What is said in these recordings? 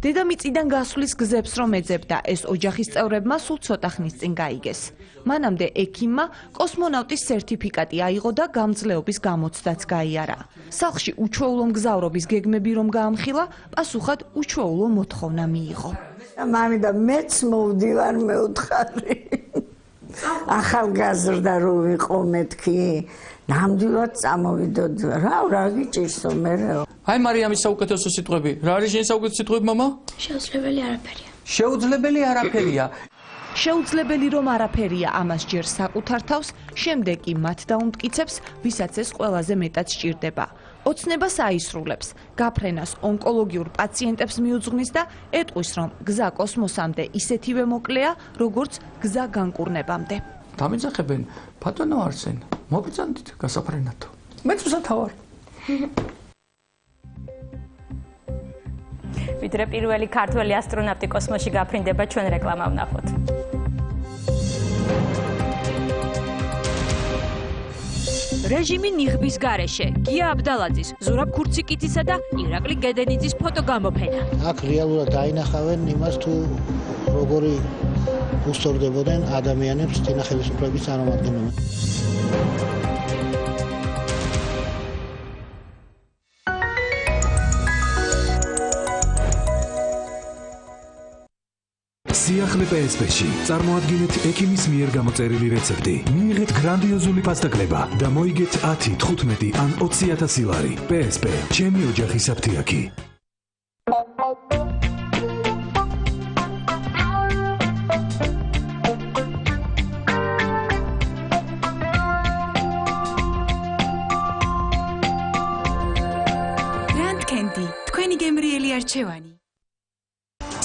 დედამიწიდან გასვლის გზებს რომ ეძებდა, ეს ოჯახის წევრებმა სულ ცოტა ხნის წინ გაიგეს. მანამდე ექიმმა კოსმონავტის სერტიფიკატი აიღო და გამძლეობის გამოცდაც გაიარა. სახლში უჩვეულო მგზავრობის გეგმები რომ გაამხილა, პასუხად უჩვეულო მოთხოვნა მიიღო. მამი და მეც მოვდივარ მეუთხარი. ახალგაზრდა რო ვიყო მეთქი, ნამდვილად წამოვიდოდ. რა გიჭირსო მერეო. აი მარიამის საუკეთესო სიტყვები. რა არის შენი საუკეთესო სიტყვები, მამა? შეუძლებელი არაფერია. შეუძლებელი არაფერია. შეუძლებელი რომ არაფერია, ამას ჯერ საკუთარ თავს, შემდეგ კი მათ დაუმტკიცებს, ვისაც ეს ყველაზე მეტად სჭირდება. ოცნებას აისრულებს, გაფრენას ონკოლოგიურ პაციენტებს მიუძღვნის და ეტყვის, რომ გზა კოსმოსამდე ისეთივე მოკლეა, როგორც გზა განკურნებამდე. დამიძახებენ, ბატონო არსენ, მობიძანდით გასაფრენათო. მეც ვსათავარ. ვიდრე პირველი ქართველი ასტრონავტი კოსმოსში გაფრინდება, ჩვენ რეკლამა ვნახოთ. რეჟიმი ნიღბის გარეშე, გია აბდალაძის, ზურაბ ქურციკიძისა და ირაკლი გედენიძის ფოტოგამოფენა. აქ რეალურად დაინახავენ იმას, თუ როგორი უსწორდებოდნენ ადამიანებს წინა ხელისუფლების წარმომადგენლები. სიახლე PSP-ში წარმოადგინეთ ექიმის მიერ გამოწერილი რეცეპტი. მიიღეთ გრანდიოზული პასტაკლება და მოიგეთ 10, 15 ან 20,000 ლარი. PSP, ჩემი ოჯახის აფთიაქი. Grand Candy, თქვენი გემრიელი არჩევანი.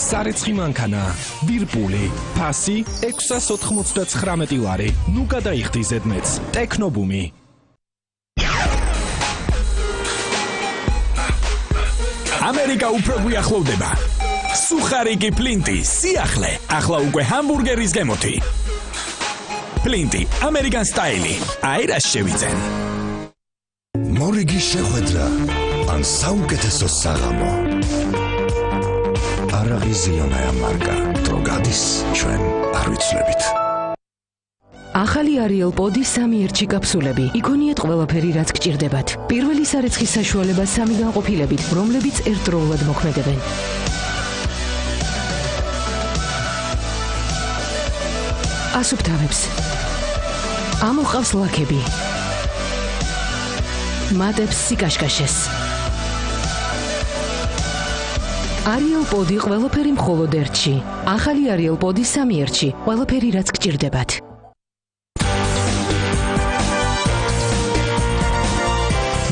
სარეცხი მანქანა, ბირპული, ფასი 699 ლარი. ნუ გადაიხდი ზედმეტს. ტექნობუმი. ამერიკა უფრო გვიახლოვდება. სუხარიკი ფლინტი, სიახლე, ახლა უკვე ჰამბურგერის გემოთი. ფლინტი, ამერიკან სტაილი. აირას შევიძენ. მორიგი შეხვედრა, ან საუკეთესო საღამო. არაღიზიონაა მარკა, დრო გადის, ჩვენ არ ვიცლებით. ახალი Ariel Pod-ი 3 ერთში კაფსულები. იგონიათ ყველაფერი, რაც გჭირდებათ. პირველი სარეცხის საშუალება 3 განყოფილებით, რომლებიც ერთდროულად მოქმედებენ. ასუფთავებს. ამოყავს ლაქები. მატებს სიკაშკაშეს. Ariel Pod-ი ყველაფერი მხოლოდ ერთში. ახალი Ariel Pod-ი 3 ერთში, ყველაფერი რაც გჭირდებათ.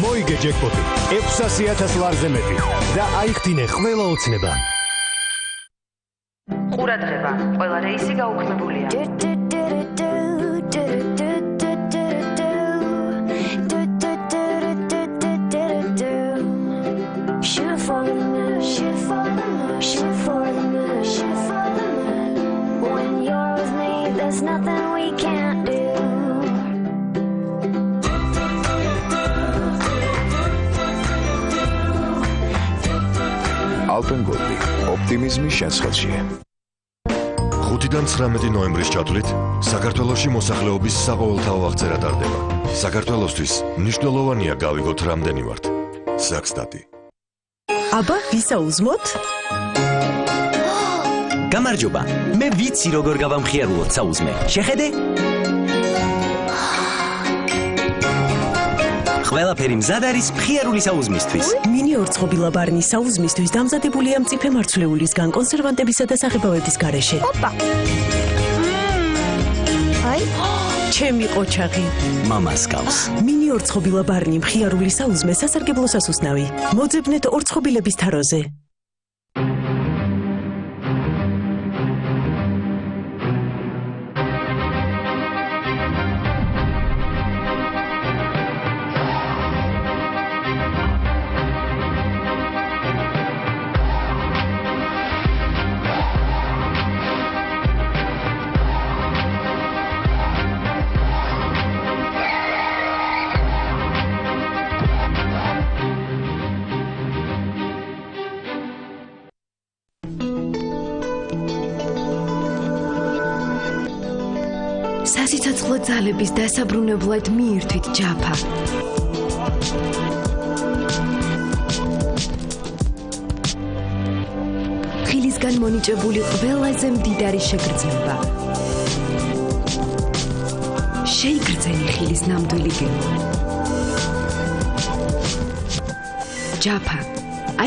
მოიგე ჯეკპოტი 600,000 ლარზე მეტი და აიხდინე ყველა ოცნება. ყურადღება, ყველა რეისი გაუქმებულია. There's nothing we can't do. ალპენგოლდი, ოპტიმიზმი შენს ხელშია. 5-დან 19 ნოემბრის ჩათვლით საქართველოში მოსახლეობის საყოველთაო აღწერა ტარდება. საქართველოსთვის მნიშვნელოვანია გავიგოთ რამდენი ვართ. საქსტატი. აბა, ვისაუზმოთ? გამარჯობა. მე ვიცი როგორ გავამხიარულოთ საუზმე. შეხედე? ყველაფერი მზად არის მხიარული საუზმისთვის. მინი ორწყობილა ბარნის საუზმისთვის დამზადებულია მწიფე მარცვლეულისგან კონსერვანტებისა და საღებავების გარეშე. ოპა. აი, ჩემი ყოჩაღი. მამას გავს. მინი ორწყობილა ბარნი მხიარული საუზმე სასარგებლო სასუსნავი. მოძებნეთ ორწყობილების თაროზე. სასიცოცხლო ძალების დასაბრუნებლად მიირთვით ჯაფა. ხილისგან მონიჭებული ყველაზე მდიდარი შეგრძნება. შეიგრძენი ხილის ნამდვილი გემო. ჯაფა,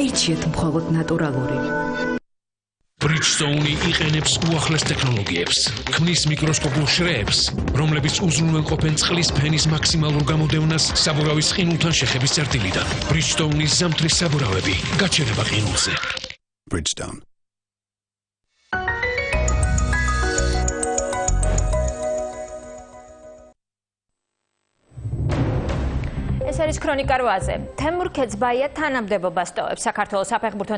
აირჩიეთ მხოლოდ ნატურალური. Bridgestone იყენებს უახლეს ტექნოლოგიებს, ქმნის მიკროსკოპულ შრეებს, რომლებიც უზრუნველყოფენ წყლის ფენის მაქსიმალურ გამოდევნას საბურავის ყინულთან შეხების წერტილიდან. Bridgestone-ის ზამთრის საბურავები გაჩერება ყინულზე. Bridgestone. ეს არის ქრონიკა 8-ზე. თემურ ქეცბაია თანამდებობას ტოვებს საქართველოს საფეხბურთო